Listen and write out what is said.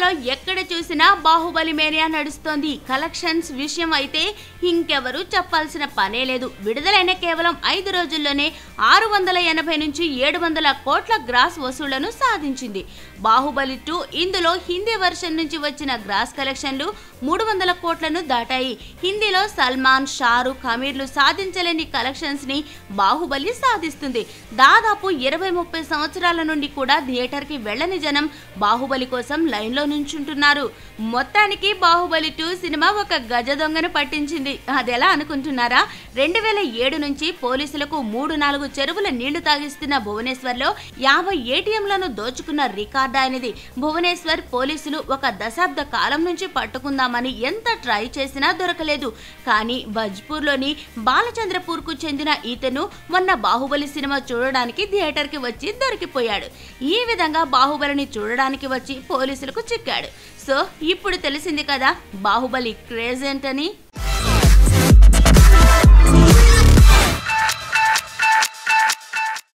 ఇండియాలో ఎక్కడ చూసినా బాహుబలి మేనియా నడుస్తోంది. కలెక్షన్స్ విషయం అయితే ఇంకెవరు చెప్పాల్సిన పనే లేదు. విడుదలైన కేవలం 5 రోజుల్లోనే 680 నుంచి 700 కోట్ల గ్రాస్ వసూళ్లను సాధించింది. బాహుబలి 2 ఇందులో హిందీ వర్షన్ నుంచి వచ్చిన గ్రాస్ కలెక్షన్లు 300 కోట్లను దాటాయి. హిందీలో సల్మాన్, షారుఖ్, అమీర్లు సాధించలేని కలెక్షన్స్ ని బాహుబలి సాధిస్తుంది. దాదాపు 20-30 సంవత్సరాల నుండి కూడా థియేటర్ కి వెళ్ళని జనం బాహుబలి కోసం లైన్ లో నుంచుంటున్నారు. మొత్తానికి బాహుబలి 2 సినిమా ఒక గజ దొంగను పట్టించింది. అదెలా అనుకుంటున్నారా? 2007 నుంచి పోలీసులకు 3-4 చెరువుల నీళ్లు తాగిస్తున్న భువనేశ్వర్ లో 50 ఏటీఎంలను దోచుకున్న రికార్డ్ ఆయనది. భువనేశ్వర్ పోలీసులు ఒక దశాబ్ద కాలం నుంచి పట్టుకుందామని ఎంత ట్రై చేసినా దొరకలేదు. కానీ భజ్పూర్ లోని బాలచంద్రపూర్ కు చెందిన ఇతను మొన్న బాహుబలి సినిమా చూడడానికి థియేటర్ కి వచ్చి దొరికిపోయాడు. ఈ విధంగా బాహుబలిని చూడడానికి వచ్చి పోలీసులకు చిక్కాడు. సో ఇప్పుడు తెలిసింది కదా బాహుబలి క్రేజ్ ఏంటని.